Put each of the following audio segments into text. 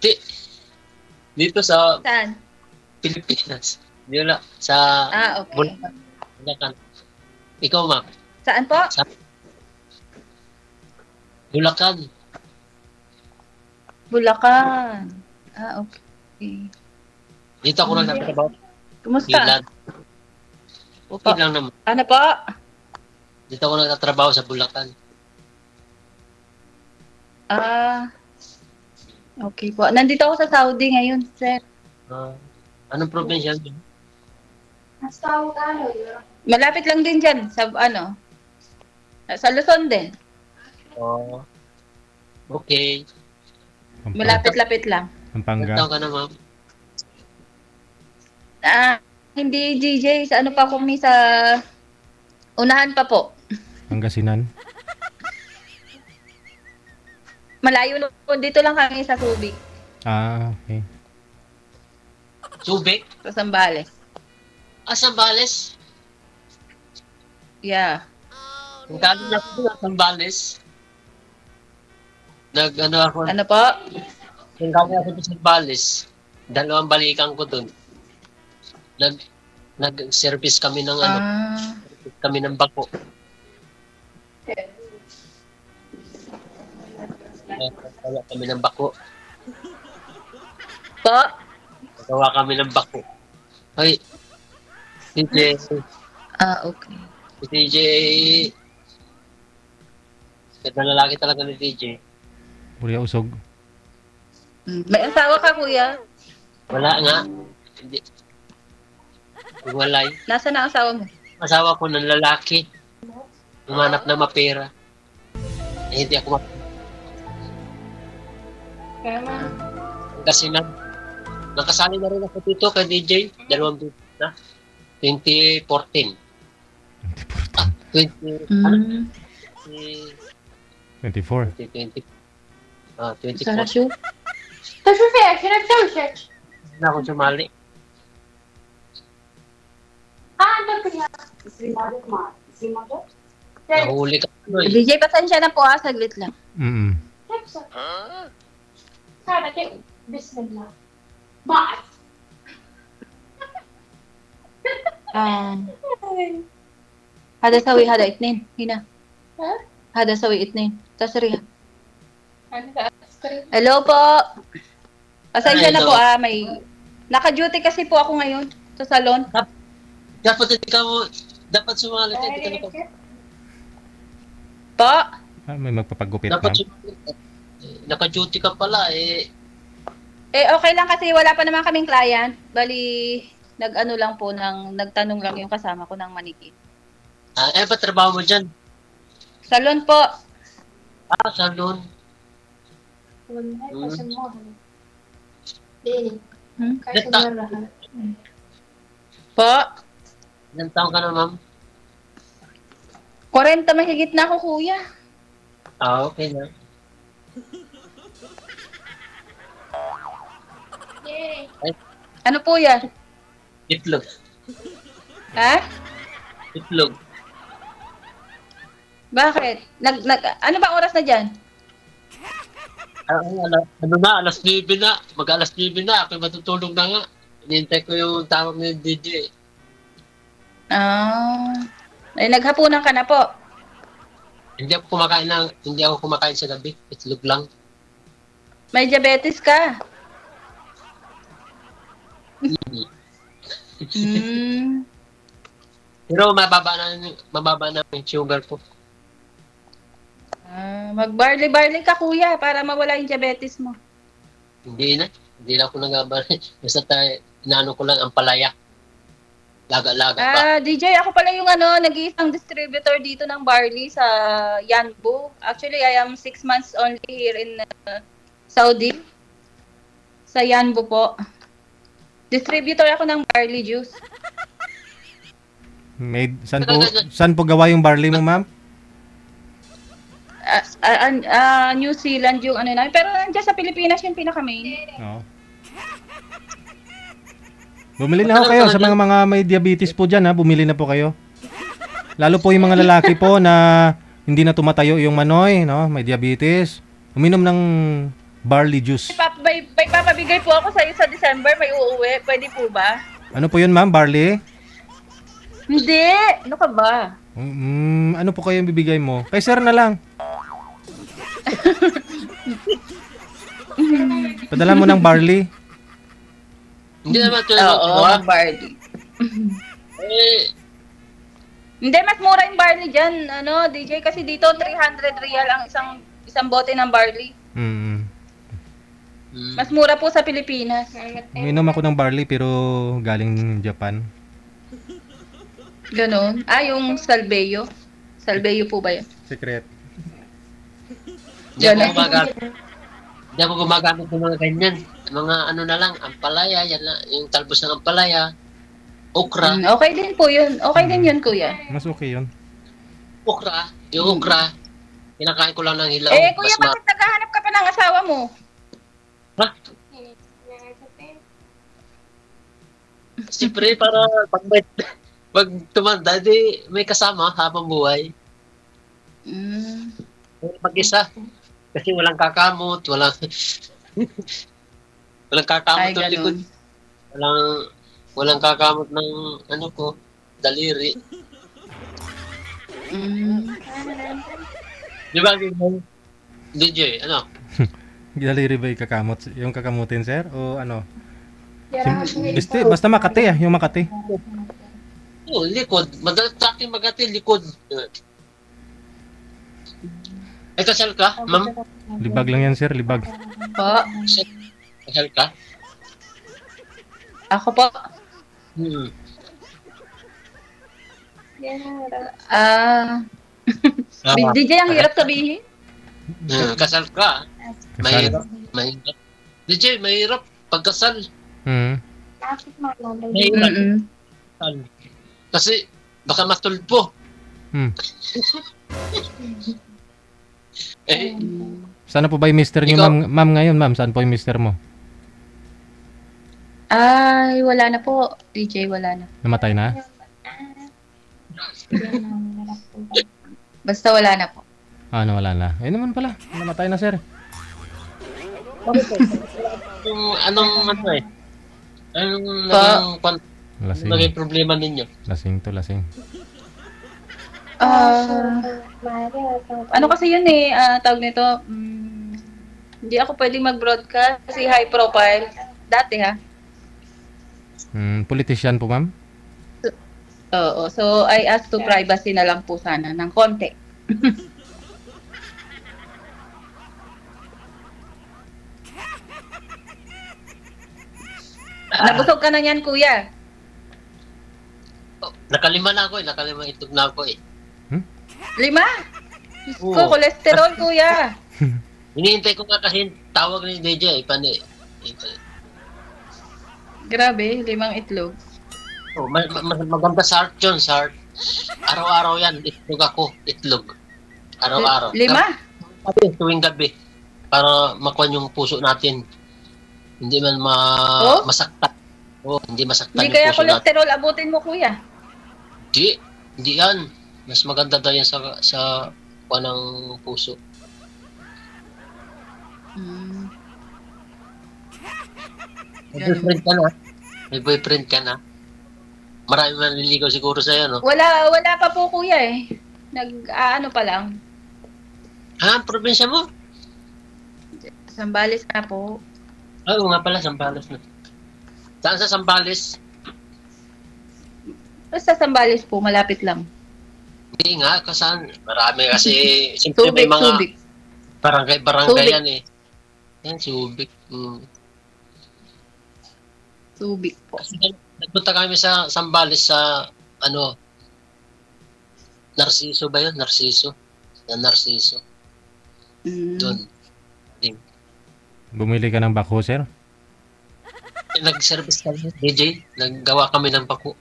Di, dito sa Saan? Pilipinas. Dito na, sa Okay. Bulacan. Ikaw, ma'am. Saan po? Sa Bulacan. Bulacan. Okay. Dito ako lang nagtatrabaho. Kumusta? Ilan. Okay lang naman. Ano po? Dito ako nagtatrabaho sa Bulacan. Okay po. Nandito ako sa Saudi ngayon, sir. Anong probinsya niyo? Malapit lang din dyan, sa sa Luzon din. Okay. Malapit-lapit lang. Pampanga. Ilan taon ka na, ma'am? Hindi DJ, sa ano pa kami sa unahan pa po. Pangasinan. Malayo po, dito lang kami sa Subic, Okay. Subic? sa Zambales. Sambales? Yeah. Kung galing na ako sa Sambales, ako, Ano po? kung galing ako sa Sambales, 2 balikan ko dun. Nag-service kami ng kami ng bako. Nagawa kami ng bako. Po? Nagawa kami ng bako. Hoy, DJ. Okay. Si DJ. Ganda lalaki talaga ni DJ. Kuya Usog. May asawa ka, kuya? Wala nga. Hindi. Walay. Nasaan ang asawa mo? Asawa ko ng lalaki. Umanap na mapera. Hindi ako kasi nakasali na rin ako dito kay DJ. 2 beses na. 2014. 24. 2020. 24. Sarasyo? Na ako sumali. Nahuli ka. DJ, pasensya na po saglit lang. هذا سوي هذا 2 هنا هذا سوي 2 تسريح. Hello po. Pasensya na po may naka-duty kasi po ako ngayon sa salon. Dapat sumali ka dito na Po? May magpapagupit, dapat ma'am. Naka-duty ka pala Okay lang kasi wala pa naman kaming client. Bali, lang po, nagtanong lang yung kasama ko ng manikit. Ba trabaho mo dyan? Salon po. Salon. Po? Ilang taon ka na, ma'am? 40 mahigit na ako, kuya. Okay na. Ano po yan? Itlog. Ha? Itlog. Bakit? Ano ba oras na dyan? Alas 9 na. Mag-alas 9 na. Ako matutulog na nga. Hinihintay ko yung tawag ni DJ. Naghapunan ka na po. Hindi ako kumakain sa gabi. Itlog lang. May diabetes ka. Pero mababa na yung sugar ko. Mag-barley ka, para mawala yung diabetes mo. Hindi na ako nag-barley. Basta inaano ko lang ang palaya. Laga-laga pa. DJ, ako pala yung nag-iisang distributor dito ng barley sa Yanbu. Actually, I am 6 months only here in Saudi. Sa Yanbu po. Distributor ako ng barley juice. Saan po gawa yung barley mo, ma'am? New Zealand yung namin. Pero nandiyan sa Pilipinas yung pinaka-main. Bumili na po kayo sa mga may diabetes po dyan, ha? Bumili na po kayo. Lalo po yung mga lalaki po na hindi na tumatayo yung manoy, no? May diabetes. Uminom ng barley juice. may papabigay po ako sa iyo sa December, may uuwi. Pwede po ba? Ano po yun, ma'am? Barley? Hindi! Ano ka ba? Ano po kayo yung bibigay mo? Kay sir na lang. Padala mo ng barley. Hindi naman ito Oo, barley. Eh, Hindi, mas mura yung barley dyan, ano, DJ, kasi dito 300 real ang isang bote ng barley. Mas mura po sa Pilipinas. Uminom ako ng barley pero galing Japan. Ganon. Yung Salveyo. Salveyo po ba yun? Secret. Hindi ako gumagamit ng mga ganyan. Mga ano na lang, ampalaya, yan lang, yung talbos ng ampalaya, okra. Okay din po yun. Okay din yun, kuya. Mas okay yun. Okra, yung okra, kinakain ko lang ng hilaw. Kuya, bakit naghahanap ka pa ng asawa mo? Ha? Siyempre, para pag tumanda, di may kasama habang buhay. Mag-isa. Kasi walang kakamot, walang kakamot ng likod. Walang kakamot ng ano ko, daliri. Di ba, DJ, ano? Daliri ba yung kakamot? Yung kakamutin, sir? O ano? Basta Makati yung Makati. Oo, likod. Sa akin Makati, likod. Ay, kasal ka, ma'am? Libag lang yan, sir. Libag. Po. Kasal ka? Ako po. DJ, ang hirap sabihin. Kasal ka. Mahirap. DJ, mahirap pagkasal. Mahirap. Kasi baka matulpo. Sana po ba yung mister niyo, ma'am, ngayon, ma'am? Saan po yung mister mo? Ay, wala na po. DJ, wala na. Namatay na? Basta wala na po. Ano, wala na. Ayun naman pala. Namatay na, sir. Anong ano eh? Anong naging problema ninyo? Lasing to, lasing. Ano kasi yun eh, tawag nito, hindi ako pwedeng mag-broadcast kasi high profile. Dati ha. Politician po, ma'am? Oo, so I asked to privacy na lang po sana ng konti. Nabusog ka na yan, kuya. Nakalima na ako eh. Nakalima itlog na ako eh. 5? Diyos ko, cholesterol, kuya. Hinihintay ko nga kasi tawag ni DJ. Grabe, 5 itlog. Maganda sa heart yun, sa heart. Araw-araw yan, itlog ako. Itlog. Araw-araw. 5? Tuwing gabi. Para makuha yung puso natin. Hindi man masaktan. Hindi masaktan Hindi yung kaya puso cholesterol abutin mo, kuya. Hindi yan. Mas maganda daw yan sa ng puso. May boyfriend ka na? Marami manliligaw siguro sa'yo, no? Wala pa po, kuya eh. Ano pa lang. Probinsya mo? Sambales na po. Oo nga pala, Sambales na. Saan sa Sambales? Basta Sambales po, malapit lang. Hindi nga, kasan? Marami kasi, siyempre may mga Subic. barangay yan eh. Yan, Subic. Subic po. Kasi nagpunta kami sa Sambales sa, Narciso ba yun? Narciso. Doon. Bumili ka ng bako, sir? Nag-service kami, DJ. Naggawa kami ng bako.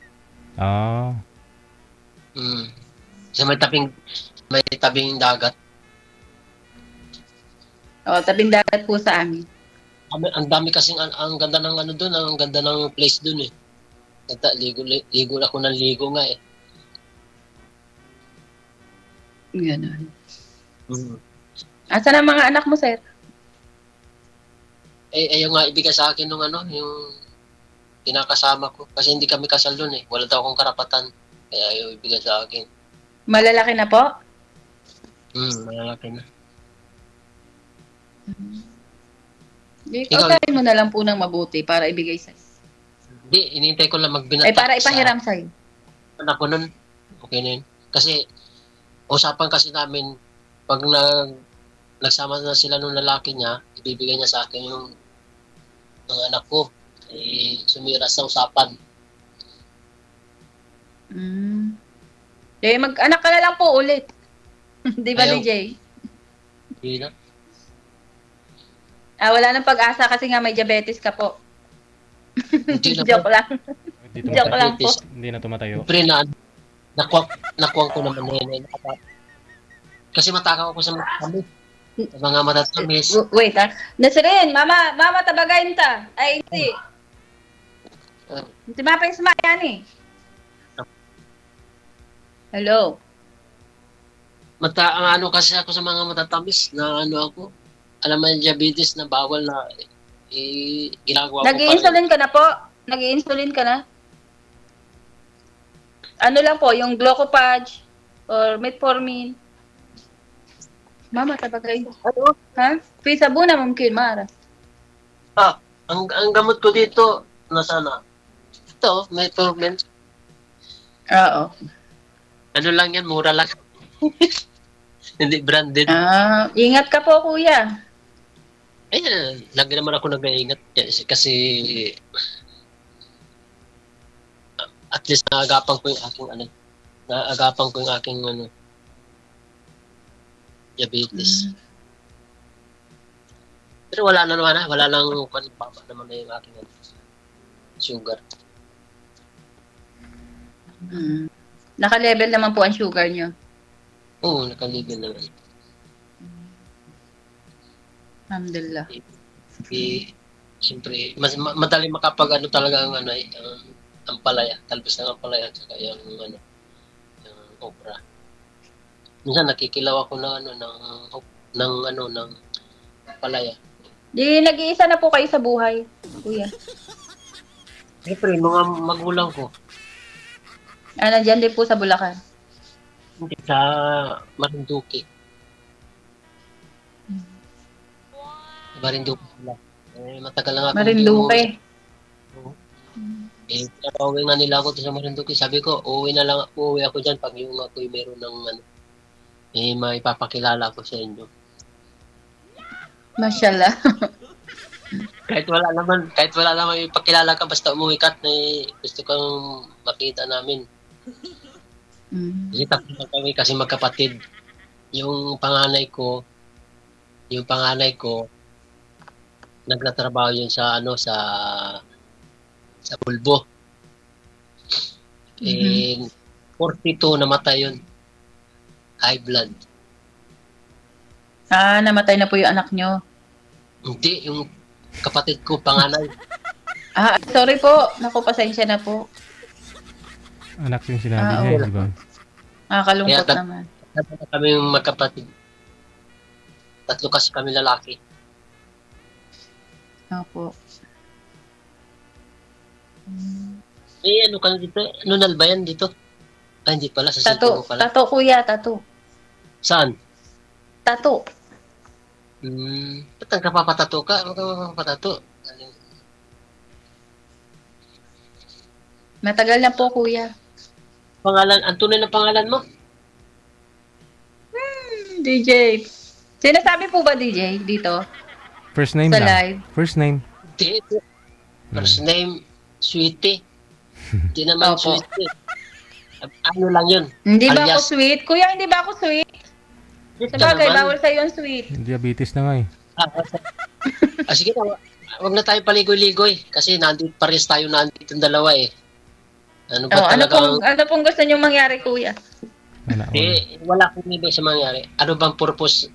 Sa may tabing dagat. Tabing dagat po sa amin. Ang dami kasing, ang ganda ng doon, ang ganda ng place doon eh. Ganda, ligo ako ng ligo nga eh. Ganun. Asan ang mga anak mo, sir? ayaw nga ibigay sa akin nung ano, yung kinakasama ko. Kasi hindi kami kasal doon eh. Wala daw akong karapatan. Kaya ayaw ibigay sa akin. Malalaki na po? Malalaki na. Ikaw tayo mo na lang po ng mabuti para ibigay sa'yo. Hindi, inintay ko lang magbinata. Para ipahiram sa'yo. Ako nun, okay na yun. Kasi, usapan kasi namin, pag nagsama na sila nung lalaki niya, ibibigay niya sa akin yung anak ko. Sumira sa usapan. Mag-anak ka na lang po ulit. Di ba, Ayaw. DJ? Hindi na. Wala nang pag-asa kasi nga may diabetes ka po. Hindi na. Joke lang. Joke lang po. Hindi na tumatayo. Siyempre nakuwang ko naman na yun. Kasi matakaw ako sa mga matatamis. Wait Nasrin, mama tabagayin ta. Ay, hindi. Hindi mapang sumayan eh. Hello. Ano kasi ako sa mga matatamis na ano ako. Alam mo yung diabetes na bawal na ginagawa ko. Nag-i-insulin ka na po? Nag-i-insulin ka na? Ano lang po, yung Glucopage or Metformin. Mama, tabagayin. Ano? Ha? Pisa buna mungkin, Mara. Ang gamot ko dito, nasana? Ito, Metformin. Oo. Ano lang yan, mura lang. Hindi branded. Ingat ka po, kuya. Ayan, lagi naman ako nag-iingat kasi at least naagapan ko yung aking diabetes. Pero wala na naman wala lang baba naman na yung aking sugar. Naka-level naman po ang sugar nyo. Oo, naka-level naman. Alhamdulillah. Siyempre, madali makapag talaga ang ampalaya, talbos ng ampalaya at saka yung yung okra. Minsan nakikilaw ako ng ampalaya. Di nag-iisa na po kayo sa buhay, kuya. Siyempre, mga magulang ko. Nandiyan din po sa Bulacan. Hindi sa Marinduque. Marinduque sila. Matagal na nga. Marinduque. Pinapauwi nga nila ako sa Marinduque. Sabi ko, uuwi ako dyan pag yung ako'y meron ng maipapakilala ko sa inyo. Mashallah. kahit wala naman ipakilala ka, basta umuwi ka at gusto kang makita namin. Kasi tapos kami kasi magkapatid. Yung panganay ko, nagtatrabaho yun sa Bulbo. 42 namatay yun. High blood. Namatay na po yung anak nyo. Hindi, yung kapatid ko, panganay. Sorry po. Naku, pasensya na po. Anak yung sinabi niya, di ba? Kalungkot Kaya, naman. Kami yung magkapatid. 3 kasi kami lalaki. Opo. Ano ka dito? Nunal ba yan dito? Hindi pala. Sa Tato. mo pala. Tato, kuya. Tato. Saan? Tato. Ba't nagkapapatato ka? Magkapapatato? Matagal na po, kuya. Ang tunay na pangalan mo? DJ. Sinasabi po ba, DJ, dito? First name Sa lang. live? First name. First name, Sweetie. Hindi naman Opo. Sweetie. Ano lang yun? Hindi ba ako Alias. sweet? Kuya, hindi ba ako sweet? Sabagay, bawal sa'yo ang sweet. Diabetes na nga eh. Sige na, wag na tayo paligoy-ligoy. Kasi pares tayo nandito yung dalawa eh. Ano ba talaga? Ano pong gusto niyong mangyari, kuya? Wala akong ibig sa mangyari. Ano bang purpose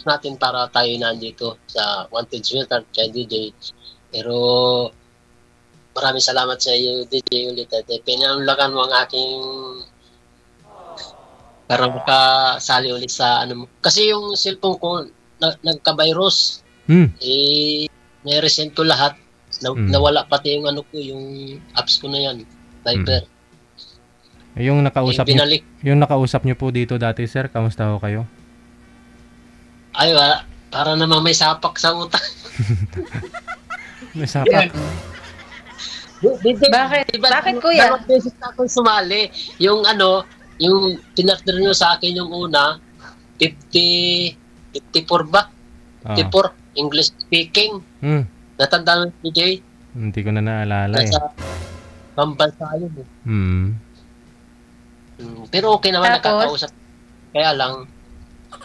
natin para tayo nandito sa Wanted Sweetheart kay DJ? Pero maraming salamat sa iyo, DJ ulit. At pinanulakan mo ang aking para makasali ulit sa ano mo. Kasi yung cellphone ko nagka-virus. May resend ko lahat. Nawala pati yung ano ko, yung apps ko na yan. Viber. Yung nakausap niyo, Binalik. yung nakausap niyo po dito dati, sir, kamusta ho kayo? Ay, wala. Para naman may sapak sa utak. May sapak. Bakit? Bakit, kuya? Dalawang beses na ako sumali. Yung ano, yung pinartner nyo sa akin yung una, 54 ba? 54, English speaking. Natanda mo, DJ? Hindi ko na naalala eh. Nasa pambansa yun eh. Pero okay naman, Tapos, nakakausap. Kaya lang,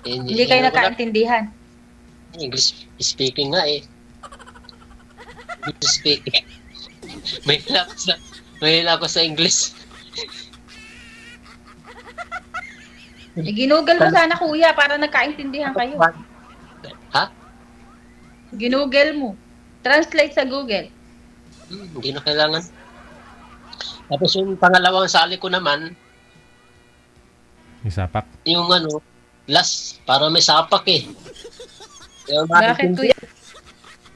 hindi kayo nakaintindihan. English speaking nga eh. English speaking. May hila ako sa English. Ginugol mo sana, kuya, para nagkaintindihan kayo. Ha? Ginugol mo. Translate sa Google. Hindi na kailangan. Tapos yung pangalawang sali ko naman, May sapak. yung ano, last, para may sapak eh. Bakit, kuya?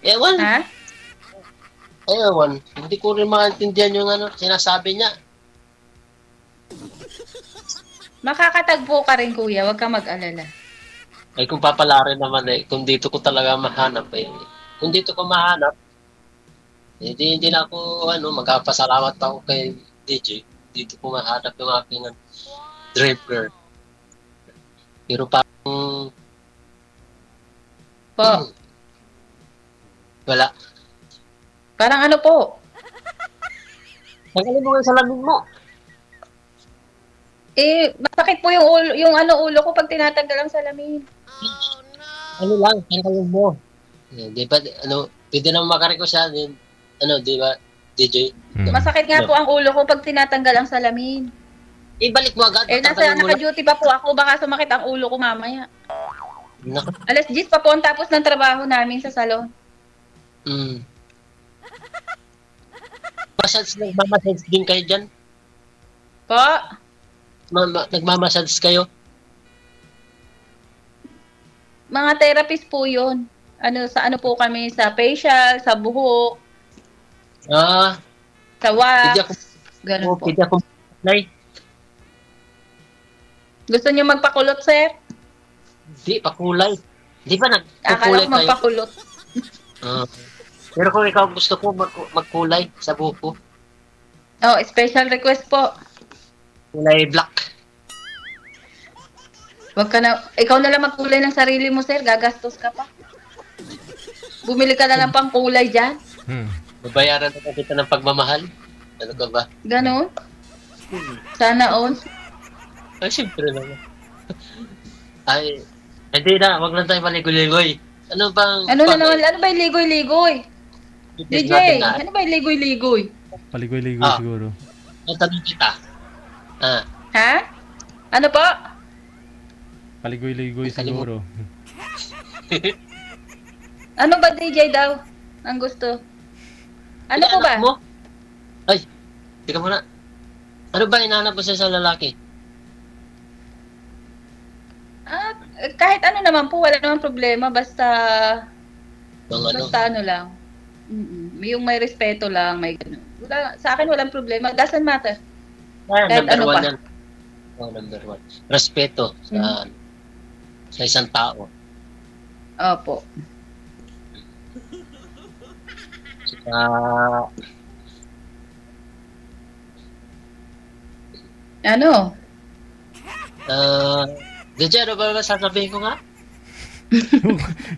Ewan. Ha? Ewan. Hindi ko rin maintindihan yung ano, sinasabi niya. Makakatagpo ka rin, kuya. Huwag ka mag-alala. Ay kung papalarin naman eh, kung dito ko talaga mahanap eh. Kung dito ko mahanap, hindi na ako magpapasalamat pa ako kay DJ. Dito ko mahanap yung aking driver. Pero parang Po. Wala. Parang ano po? Tanggalin mo yung salamin mo. Bakit po yung ulo ko pag tinatanggal ang salamin? Ano lang, tanggalin mo. Di ba, pwede naman makareko siya din. Di ba, DJ? Masakit nga po ang ulo ko pag tinatanggal ang salamin. Ibalik mo agad. Naka-duty pa po ako, baka sumakit ang ulo ko mamaya. Alas 10 pa po ang tapos ng trabaho namin sa salon. Nagmamassage din kayo dyan? Po? Nagmamassage kayo? Mga therapist po yun. Ano po kami, sa facial, sa buhok, sa wax, ganun po. Pwede ako mag-apply. Gusto niyo magpakulot, sir? Hindi, pakulay. Di ba Akala nagkukulay ko magpakulot. Pero kung ikaw gusto ko magkulay sa buhok ko. Special request po. Kulay black. Ikaw na lang magkulay ng sarili mo, sir. Gagastos ka pa. Bumili ka na lang pang kulay dyan. Babayaran na kita ng pagmamahal. Ano ka ba? Ganon? Sana all. Ay, siyempre naman. Ay, hindi na. Wag lang tayo maligoy-ligoy. Ano bang... Ano ba yung ligoy-ligoy? DJ, ano ba yung ligoy-ligoy? Paligoy-ligoy siguro. Tanong kita. Ha? Ano po? Paligoy-ligoy siguro. Ano ba DJ daw? Ang gusto? Ano po ba? Mo? Ay, tika muna. Ano ba hinahanap mo sa lalaki? Kahit ano naman po, wala naman problema. Basta ano lang. Yung may respeto lang, may gano'n. Sa akin walang problema. Doesn't matter. Kahit ano pa. Number one. Respeto sa isang tao. Opo. Ano? DJ, ano ba sasabihin ko nga?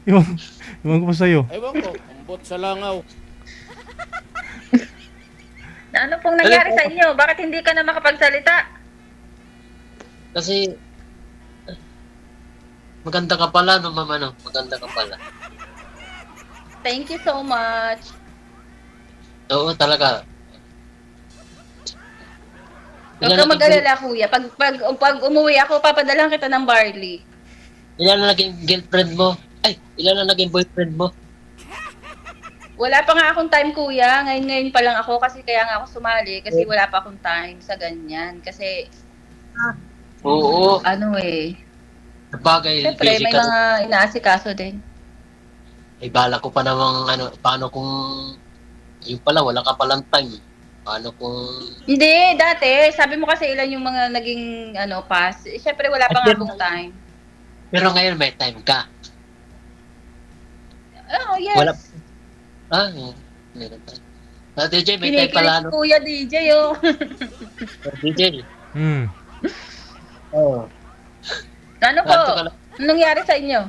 Iwan ko po sa'yo. Ewan ko, ambot sa langaw. Ano pong nangyari sa inyo? Bakit hindi ka na makapagsalita? Kasi, maganda ka pala, no, mama, no? Maganda ka pala. Thank you so much. Oo, talaga. Huwag ka mag-alala, kuya. Pag umuwi ako, papadala kita ng barley. Ilan na naging girlfriend mo? Ay, ilan na naging boyfriend mo? Wala pa nga akong time, kuya. Ngayon pa lang ako kasi kaya nga ako sumali. Kasi wala pa akong time sa ganyan. Kasi, Oo. ano eh. Bagay, Siyempre, may mga inaasikaso din. Ay, bala ko pa namang, paano kung, yun pala, wala ka palang time. Paano kung, Hindi, dati, sabi mo kasi ilan yung mga naging pass. Siyempre wala pa nga akong time. pero ngayon may time ka. Oh, yes. Wala, meron tayo. DJ, may time pala, Kinikilig Kuya DJ, oh. DJ, Ano po? Ganto ka lang. Anong nangyari sa inyo?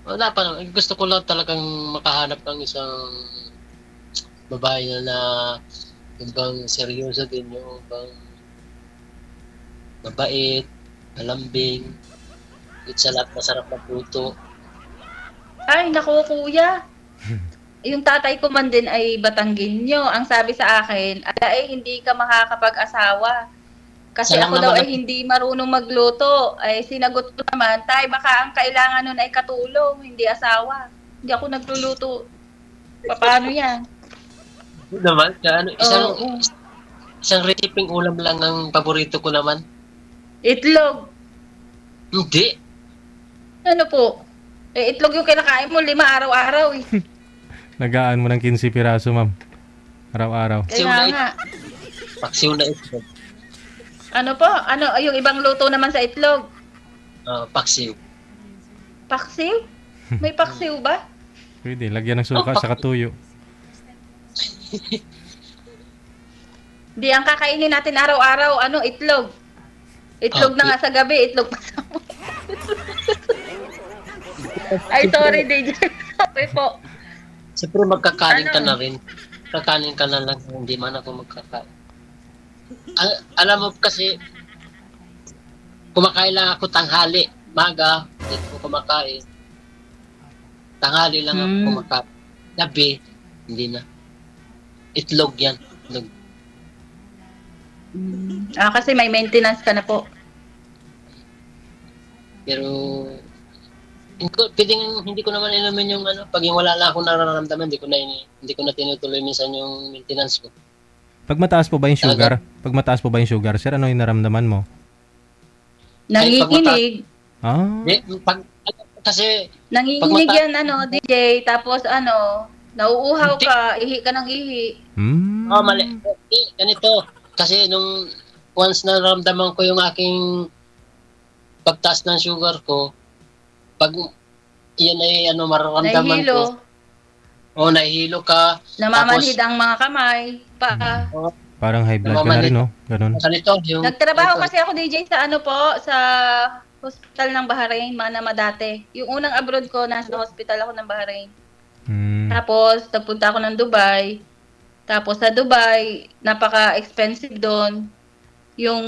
Wala pa naman. Gusto ko lang talagang makahanap ng isang babae na yung bang seryoso din, yung bang mabait, malambing, at sa lahat masarap na puto. Ay, naku, Kuya. Yung tatay ko man din ay Batanggenyo. Ang sabi sa akin, hindi ka makakapag-asawa. Kasi Sayang ako daw naman ay hindi marunong magluto. Ay sinagot ko naman, tay, baka ang kailangan nun ay katulong, hindi asawa. Hindi ako nagluluto. Paano yan? Yun naman, Oo. isang retiping ulam lang ang paborito ko naman. Itlog. Hindi. Ano po? Itlog yung kinakain mo, 5 araw-araw eh. Nagaan mo ng 15 piraso, ma'am. Araw-araw. Kaya nga. Paksiw na itlog. Ano po? Yung ibang luto naman sa itlog? Paksiw. Paksiw? May paksiw ba? Pwede, lagyan ng suka sa katuyo. Di, ang kakainin natin araw-araw, itlog. Itlog na nga sa gabi, itlog pa sa Ay, sorry, DJ. Sorry po. Siyempre magkakanin ka na rin. Kakanin ka na lang, hindi man ako magkakain. Alam mo kasi, kumakain lang ako tanghali. Maga, hindi ko kumakain. Tanghali lang ako kumakain. Gabi, hindi na. Itlog yan. Itlog. Kasi may maintenance ka na po. Pero, hindi ko naman inamin yung pag yung wala lang akong nararamdaman, hindi ko na tinutuloy minsan yung maintenance ko. Pag mataas po ba yung sugar, sir, ano yung naramdaman mo? Nanginginig. Kasi, Nanginginig yan, DJ. Tapos, nauuhaw ka, ihi ka ng ihi. mali. Ganito. Kasi once na naramdaman ko yung aking pagtaas ng sugar ko, pag yan ay mararamdaman Nahihilo. ko. Nahihilo ka. Namamanhid ang mga kamay, paa. Parang high blood ka na rin, no? Ganun. Ganito, Nagtrabaho kasi ako, DJ, sa hospital ng Bahrain, Manama dati. Yung unang abroad ko, nasa hospital ako ng Bahrain. Tapos, nagpunta ako ng Dubai. Tapos, sa Dubai, napaka-expensive doon. Yung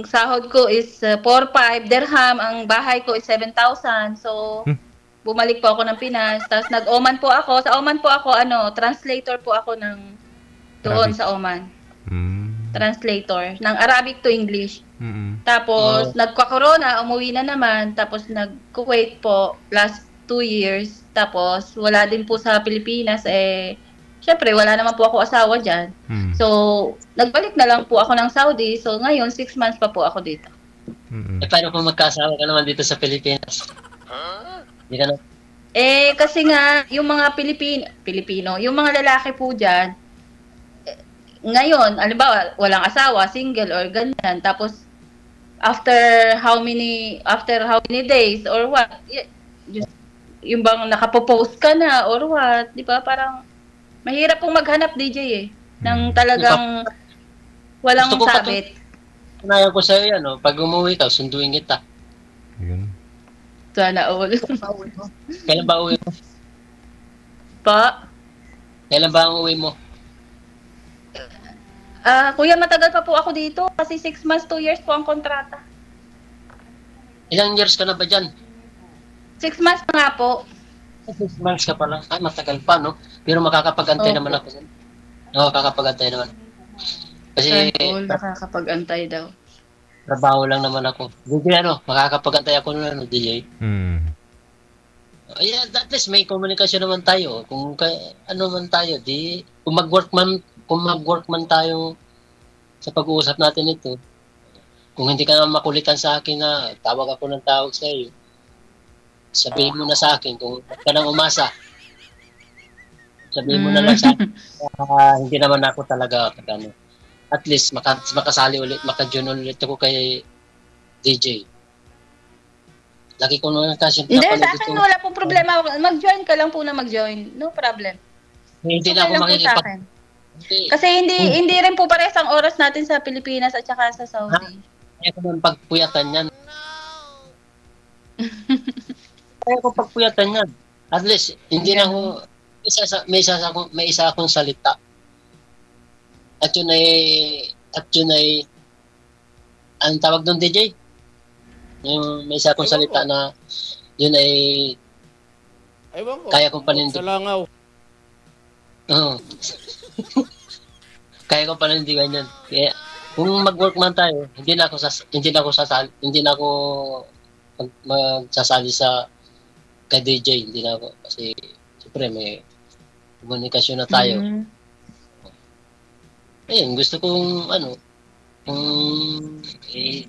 sahod ko is 4,500 dirham. Ang bahay ko is 7,000. So, bumalik po ako ng Pinas. Tapos, nag-Oman po ako. Sa Oman po ako, translator po ako doon sa Oman. Translator. Ng Arabic to English. Tapos, nagka-corona, umuwi na naman. Tapos, nag-Kuwait po last 2 years. Tapos, wala din po sa Pilipinas. Syempre, wala naman po ako asawa dyan. So, nagbalik na lang po ako ng Saudi. So, ngayon, 6 months pa po ako dito. Paano kung magkasawa ka naman dito sa Pilipinas? Hindi ka na? Kasi nga, yung mga Pilipino, yung mga lalaki po dyan, ngayon, alimbawa, walang asawa, single or ganyan. Tapos, after how many days or what, yung bang nakapopost ka na or what, di ba? Parang, mahirap pong maghanap, DJ ng talagang walang sabit. Kanayan ko sa'yo yan, pag umuwi ka, sunduin kita. Yun. Sana all. Kailan ba uwi mo? Pa? Kailan ba ang uwi mo? Kuya, matagal pa po ako dito kasi 6 months, 2 years po ang kontrata. Ilang years ka na ba dyan? 6 months pa nga po. 6 months ka pa lang. Ay, matagal pa, no? Pero makakapag-antay naman ako. Makakapag-antay naman. Kasi, nakakapag-antay daw. Trabaho lang naman ako. DJ, makakapag-antay ako nun, DJ. Ayan, at least may komunikasyon naman tayo. Kung man tayo, kung mag-work man tayo sa pag-uusap natin ito, kung hindi ka naman makulitan sa akin na tawag ako ng tawag sa iyo, sabihin mo na sa akin kung huwag ka nang umasa. Sabihin mo na lang sa akin, hindi naman ako talaga ano. At least makasali ulit, maka-join ulit ako kay DJ. Lagi ko naman kasi Hindi, sa akin wala pong problema. Mag-join ka lang po na mag-join. No problem. Hindi na ako makikipag... Kasi hindi rin po parehas ang oras natin sa Pilipinas at saka sa Saudi. Kaya ko man pagpuyatan yan. Kaya ko pagpuyatan yan. At least, hindi na ako... May isa akong salita. At yun ay... Anong tawag doon, DJ? Yung may isa akong salita na yun ay kaya kong panindigan. Sa langaw. Oo. Kaya kong panindigan yan. Kaya kung mag-work man tayo, hindi na ako magsasali sa kay DJ, hindi na ako kasi siyempre may komunikasyon na tayo. Ayun, gusto kong kung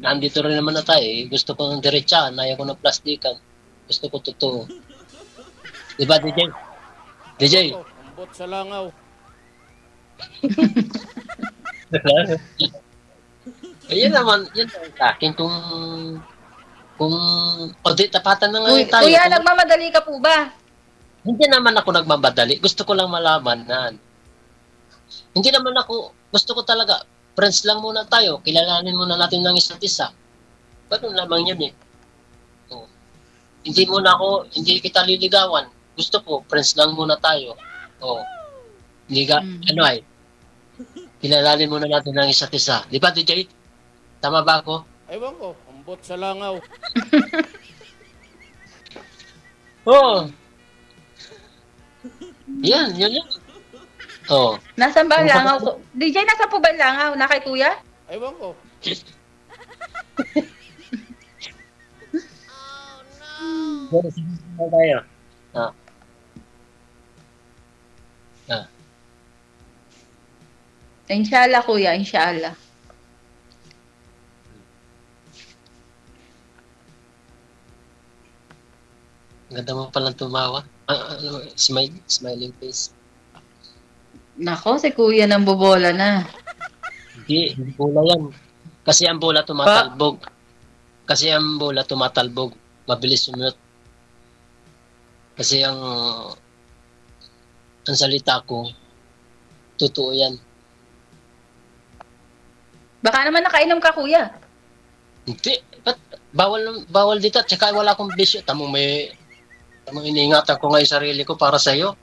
nandito rin naman na tayo, gusto ko ng diretsahan, ayaw ko ng plastikan. Gusto ko totoo. Diba, DJ? DJ? Ambot sa langaw. Ayun naman, yun sa akin kung tapatan na ngayon tayo. Kuya, nagmamadali ka po ba? Hindi naman ako nagmamadali. Gusto ko lang malaman na hindi naman ako, gusto ko talaga friends lang muna tayo, kilalanin muna natin ng isa't isa. Ganun lamang yun eh. Oh. Hindi kita liligawan. Gusto ko, friends lang muna tayo. Oh. Kilalanin muna natin ng isa't isa. Di ba, DJ? Tama ba ako? Ewan ko, ambot sa langaw. Oo. Yan. Oh. Nasaan ba ang langaw ko? DJ, nasa po ba ang langaw? Na kay kuya? Ewan ko. Oh, no. Tayo. Inshallah, kuya. Inshallah. Ganda mo palang tumawa. Smiling face. Nako, si kuya nang bobola na. Hindi bola yan. Kasi ang bola tumatalbog. Mabilis sumunod. Kasi ang salita ko, totoo yan. Baka naman nakainom ka, kuya. Hindi. Bawal dito. Tsaka wala akong bisyo. Tamang iniingatan ko ngayon sarili ko para sa'yo.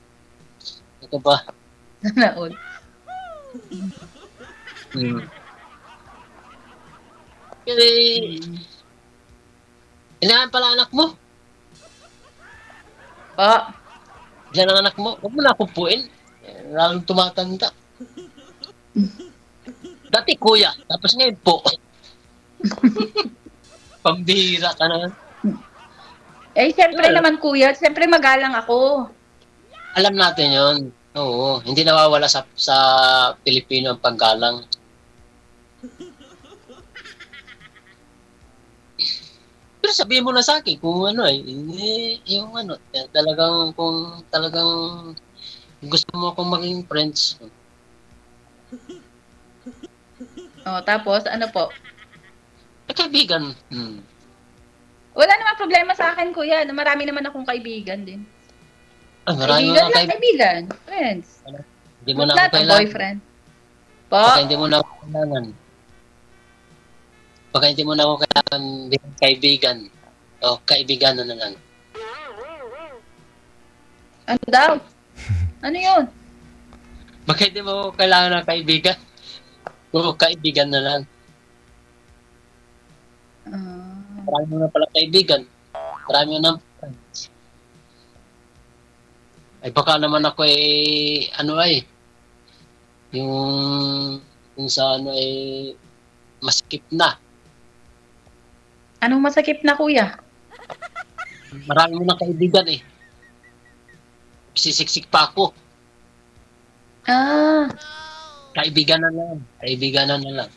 Ito ba? Naon. Kasi, ilan pala anak mo? Ilan ang anak mo? Huwag mo na akong puin. Lalong tumatanda. Dati kuya, tapos ngayon po. Pambihira ka na. Siyempre naman kuya, siyempre magalang ako. Alam natin yon. Oo, hindi nawawala sa Pilipino ang paggalang. Pero sabihin mo na sa akin kung kung talagang gusto mo akong maging friends. Tapos ano po? Kaibigan. Wala namang problema sa akin, kuya. Marami naman akong kaibigan din. Marami kaibigan. Friends. Hindi mo na ako kailangan. Boyfriend. Po? Baka hindi mo na ako kailangan. Baka hindi mo na ako kailangan bilang kaibigan. O, kaibigan na lang. Ano daw? Ano yun? Baka hindi mo ako kailangan ng kaibigan. O, kaibigan na lang. Marami mo na pala kaibigan. Marami mo na friends. Ay baka naman ako yung sa maskip na. Anong masakip na, kuya? Marami mo na kaibigan eh. Sisiksik pa ako. Kaibigan na lang.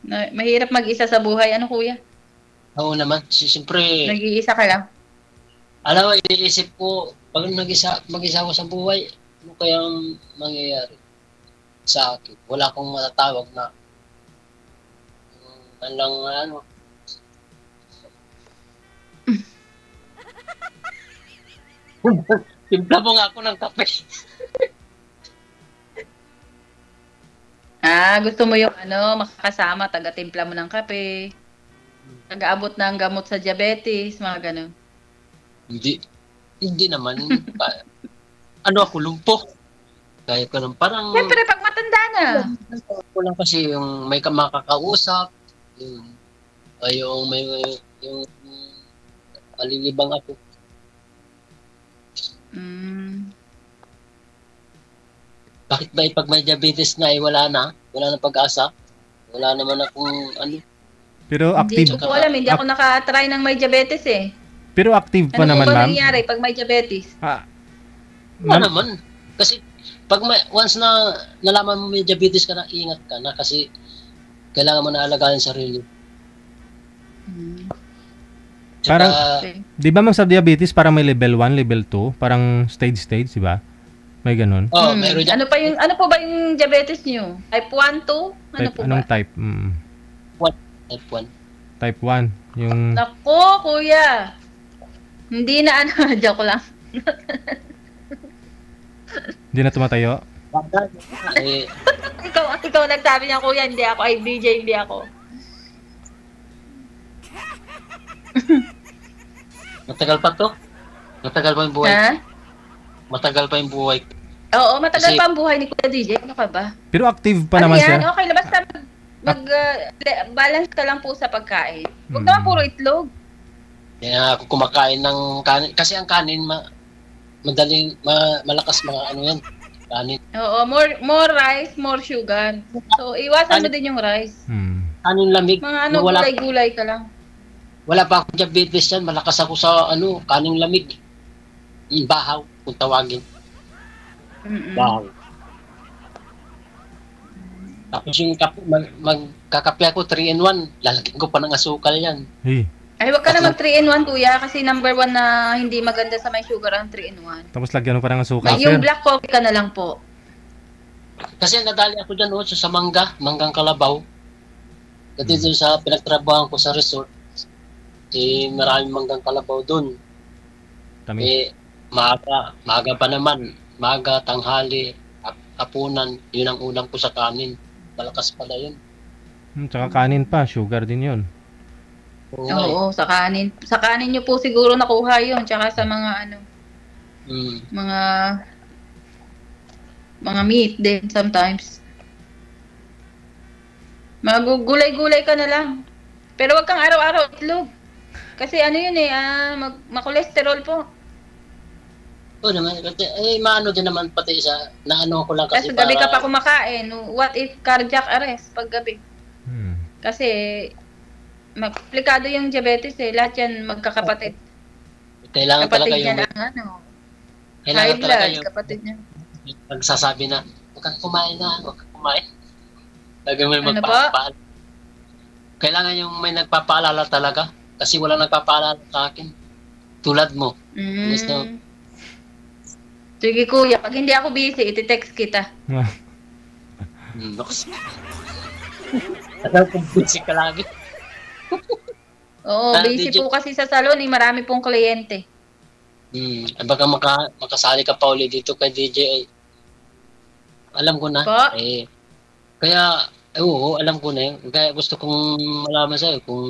Mahirap mag-isa sa buhay. Ano, kuya? Oo naman. Siyempre, Nag-iisa ka lang? alam mo, iniisip ko, pag mag-isa ko sa buhay, ano kayang mangyayari sa akin? Wala akong matatawag na lang ano. Timpla mo nga ako ng kape. Gusto mo yung makakasama, taga-timpla mo ng kape, taga-abot ng gamot sa diabetes, mga ganun. Hindi naman. Ano ako, lumpo. Kaya ko ng parang... Siyempre, pag matanda na. Ako lang kasi yung may makakausap, yung yung malilibang ako. Bakit ba pag may diabetes na wala na pag-asa? Wala naman akong ano. Pero Hindi active. ko po alam, hindi ako nakatry ng may diabetes eh. Pero active pa Ano naman, po ba ma'am. nangyayari pag may diabetes? Wala naman. Kasi pag once na nalaman mo may diabetes ka na, ingat ka na kasi kailangan mo na alagaan sarili. Parang, Okay. di ba ma'am sa diabetes parang may level 1, level 2, parang stage, di ba? May ganun. Meron dyan. Ano po ba yung diabetes niyo? Type 1, 2? Ano Type, po anong ba? type? Type 1. Type 1. Yung, Nako, kuya. Hindi na joke lang. hindi na tumatayo. Eh, Ikaw nagsabi niya, kuya, hindi ako. Ay, BJ, hindi ako. matagal pa to. Matagal pa yung buhay. Ha? Matagal pa yung buhay. Oo, matagal Kasi- pa ang buhay ni Kuya DJ. Ano ka ba? Pero active pa Ano naman yan? siya. Okay, basta balance ka lang po sa pagkain. Huwag Mm. naman puro itlog. Kaya ako kumakain ng kanin. Kasi ang kanin, madaling, malakas mga ano yan. Kanin. Oo, more rice, more sugar. So, iwasan mo din yung rice. Kanin lamig. Mga ano, Wala, gulay-gulay ka lang. wala pa akong diabetes yan. Malakas ako sa kaning lamig. Bahaw, kung tawagin. Mm-mm. Bahaw. Tapos yung magkakape ako 3-in-1. Lalagyan ko pa ng asukal yan. Hey. Ay, wag ka na mag 3-in-1, kuya, kasi number 1 na hindi maganda sa may sugar ang 3-in-1. Tapos lagyan mo pa ng asukal, Yung sir. black coffee ka na lang po. Kasi nadali ako dyan sa manggang kalabaw. Kasi doon sa pinagtrabahan ko sa resort, maraming manggang kalabaw doon. Tamis. Maaga pa naman. Maaga, tanghali, hapunan, yun ang ulam ko sa kanin. Malakas pala yun. Tsaka kanin pa, sugar din yun. Oo, sa kanin. Sa kanin nyo po siguro nakuha yun. Tsaka sa mga mga meat din sometimes. Magugulay-gulay ka na lang. Pero wag kang araw-araw itlog. Kasi ano yun makolesterol po. Oo naman. Maano din naman pati sa naano ko lang kasi Kasi gabi ka pa kumakain. What if cardiac arrest pag gabi? Kasi magplikado yung diabetes Lahat yan magkakapatid. Kailangan Kapatid talaga niya yung na kailangan high talaga blood, yung kapatid niya. nagsasabi na huwag kang kumain na, huwag kang kumain. Lagi may Ano magpapaalala. Kailangan yung may nagpapaalala talaga kasi wala nagpapaalala sa akin. Tulad mo. Gusto. Sige kuya, pag hindi ako busy, iti-text kita. Nox. Alam kong busy ka lagi. Oo, busy po kasi sa salon, marami pong kliyente. Baka makasali ka pa ulit dito kay DJ. Alam ko na. Po? Kaya, oo, alam ko na yun. Kaya gusto kong malaman sa'yo kung...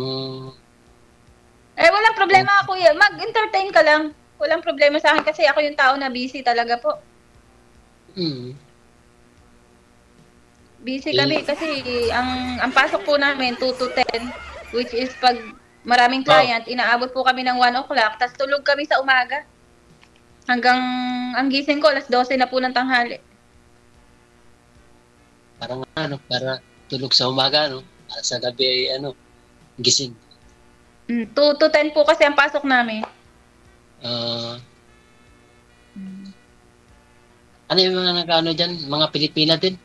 Walang problema kuya. Mag-entertain ka lang. Walang problema sa akin kasi ako yung tao na busy talaga po. Busy kami kasi ang pasok po namin 2 to 10, which is pag maraming client, inaabot po kami ng 1 o'clock, tapos tulog kami sa umaga. Hanggang ang gising ko, alas 12 na po ng tanghali. Para tulog sa umaga, sa gabi ay gising. 2 to 10 po kasi ang pasok namin. Ano yung mga nag-ano dyan? Mga Pilipina din?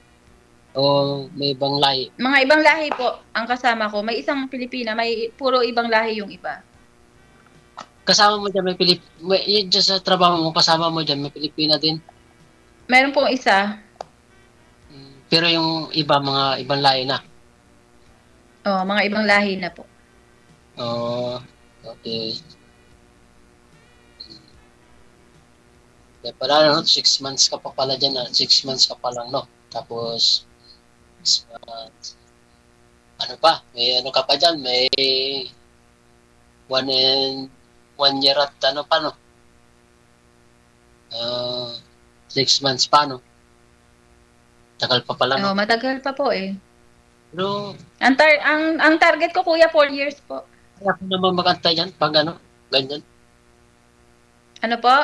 O may ibang lahi? Mga ibang lahi po ang kasama ko. May isang Pilipina, may puro ibang lahi yung iba. Kasama mo dyan, yun dyan sa trabaho mo, kasama mo dyan, may Pilipina din. Meron pong isa. Pero yung iba, mga ibang lahi na. Oh, mga ibang lahi na po. Oh, okay. Kaya pala, no, 6 months ka pa pala dyan, 6 months ka pa lang, no? Tapos, 6 months. Ano pa? May ano ka pa dyan? May 1 year at ano pa, no? 6 months pa, no? Tagal pa pala, no? Oh, matagal pa po eh. Pero, Ang target ko kuya 4 years po. kaya ko naman magantay yan pag ano, ganyan. Ano po?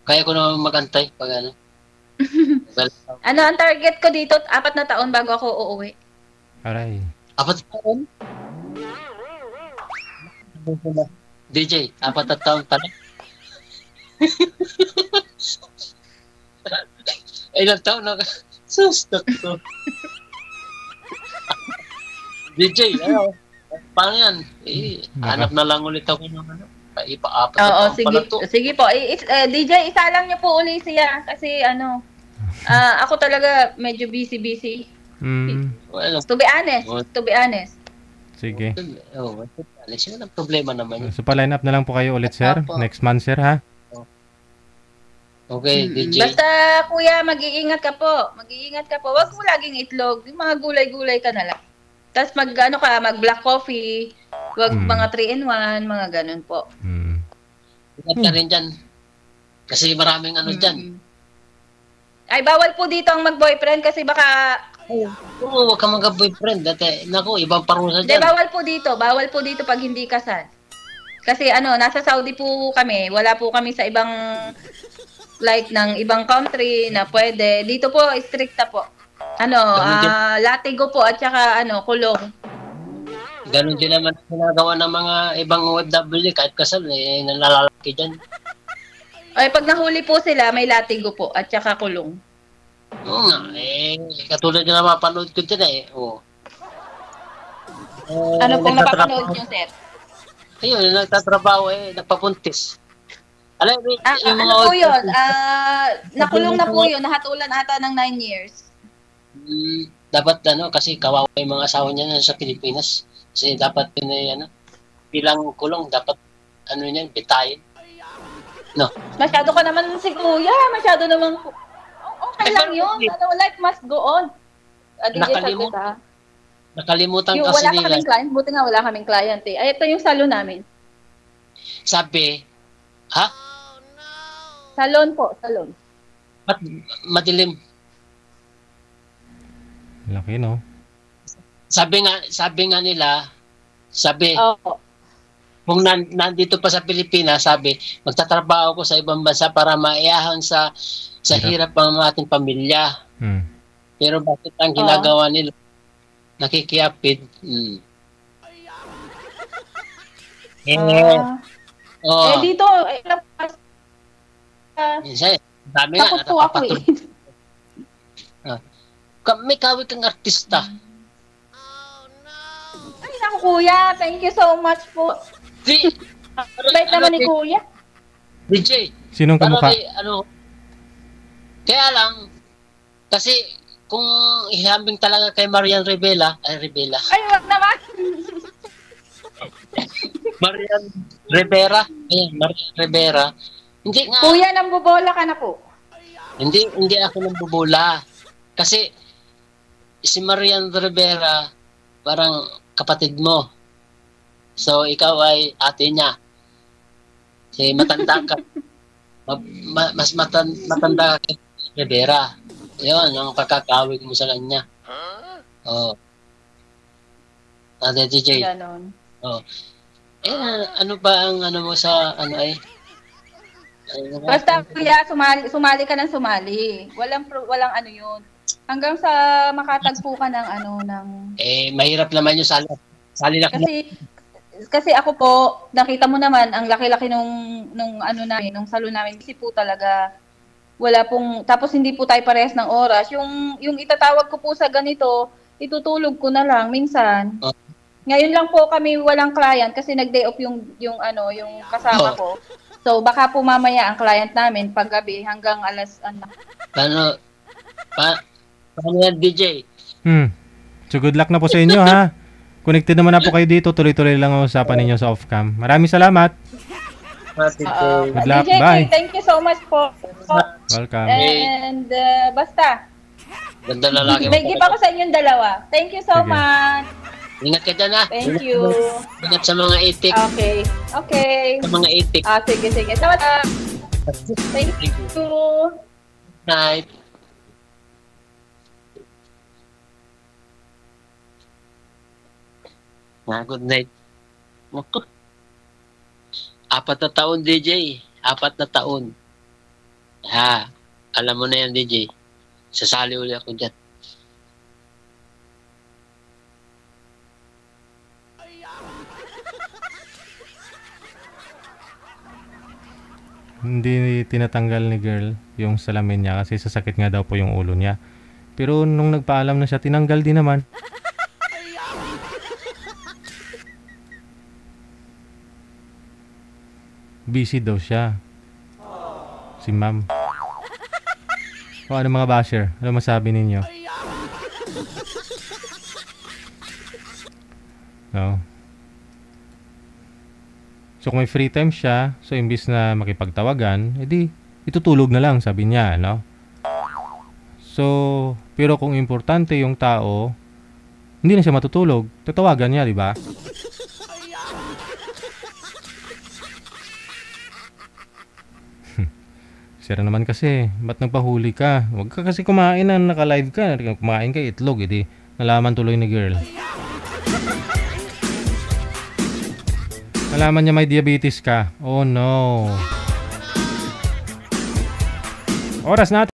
Kaya ko naman magantay pag ano. Well, Ano ang target ko dito? 4 na taon bago ako uuwi. Aray. 4 taon? DJ, 4 na taon pala. Ilang taon na ka? Sustok ko. DJ, ano? Paano yan? Hanap na lang ulit ako ng ano. Ipa-apat na Oo, taon sige. pala to. Sige po. DJ, isa lang niyo po uli siya kasi ano, ako talaga medyo busy. Well, To be honest. Sige. Alis yun ang problema naman yun. So, pa-line up na lang po kayo ulit, sir. Opo. Next month, sir, ha? Okay, DJ. Basta kuya, mag-iingat ka po. Huwag mo laging itlog. Yung mga gulay-gulay ka na lang. Tapos mag-black coffee. Huwag mga 3-in-1, mga ganun po. Ingat ka rin dyan. Kasi maraming ano dyan. Ay, bawal po dito ang mag-boyfriend kasi baka... Oo, huwag ka mag-boyfriend. Dati, naku, ibang parusa Hindi, dyan. bawal po dito pag hindi kasal. Kasi ano, nasa Saudi po kami. Wala po kami sa ibang... like ng ibang country na pwede. Dito po, stricta po. Ano, latigo po at saka ano, kulong. Ganon din naman ginagawa ng mga ibang OFW kahit kasal, nalalaki dyan. Ay, pag nahuli po sila, may latigo po at saka kulong. Oo nga, katulad na mapanood ko dyan oo. Ano pong napapanood nyo, sir? Ayun, nagtatrabaho nagpapuntis. Alam mo, yung mga ano po yun? Nakulong na po yun. Nahatulan ata ng 9 years. Dapat kasi kawawa yung mga asawa niya sa Pilipinas. Kasi dapat yun bilang kulong, dapat niyan, bitayin. No. Masyado ka naman si kuya. Masyado naman. Okay lang yun. Life must go on. Nakalimutan yung kasi wala nila. kaming client. Buti nga wala kaming client eh. Ay, ito yung salon namin. Sabi, Salon po, salon. Ba't madilim? Laki, no? Sabi nga nila, Oo. kung nandito pa sa Pilipinas, sabi, magtatrabaho ko sa ibang bansa para maiahon sa hirap ng ating pamilya. Pero bakit ang ginagawa nila? Nakikiyapid. Dito, dami nga, takot po ako eh. May kawig kang artista. Ay, naku kuya, thank you so much po. Bait naman ni kuya. DJ. Sinong kamukha? Kaya lang, kasi kung ihambing talaga kay Marian Rivera, Ay, wag naman. Marian Rivera. Hindi nga. Kuya, nambobola ka na po. Hindi ako nambubula. Kasi si Marian Rivera parang kapatid mo. So ikaw ay ate niya. Kasi matanda ka. Mas matanda ka kay Rivera. Yun, ang pagkakawig mo sa kanya. Oo. Ate DJ. Ganon. Oo. Ano ba ang mo sa Basta kuya, sumali ka ng sumali. Walang ano yun. Hanggang sa makatagpo ka ng mahirap naman yung sali na kasi ako po, nakita mo naman ang laki-laki nung salon namin kasi po talaga wala pong, tapos hindi po tayo parehas ng oras. Yung itatawag ko po sa ganito, itutulog ko na lang minsan. Ngayon lang po kami walang client kasi nag-day off yung kasama ko. So baka po mamaya ang client namin paggabi hanggang alas Paano yan, DJ? So good luck na po sa inyo ha. Connected naman na po kayo dito. Tuloy-tuloy lang ang usapan ninyo sa off-cam. Maraming salamat. Good luck. DJ, Bye. thank you so much po. Welcome. And basta, Ganda lalaki mo. may gift ako sa inyong dalawa. Thank you so Sige. much. Ingat ka dyan, ha? Thank you. Ingat sa mga itik. Okay. Sa mga itik. Sige. Salamat. Thank you. Night. Good night. Naku. 4 na taon, DJ. 4 na taon. Ha, alam mo na yan, DJ. Sasali ulit ako dyan. Hindi tinatanggal ni girl yung salamin niya kasi sasakit nga daw po yung ulo niya. Pero nung nagpaalam na siya, tinanggal din naman. Busy daw siya. Si ma'am. O ano mga basher? Ano masabi ninyo? No. So kung may free time siya, so imbis na makipagtawagan, edi itutulog na lang, sabi niya, no? So, pero kung importante yung tao, hindi na siya matutulog. Tatawagan niya, di ba? Sira naman kasi, ba't nagpahuli ka? Huwag ka kasi kumain na naka-live ka. Kumain ka itlog, edi nalaman tuloy ni girl. Nalaman niya may diabetes ka. Oh no. Oras natin.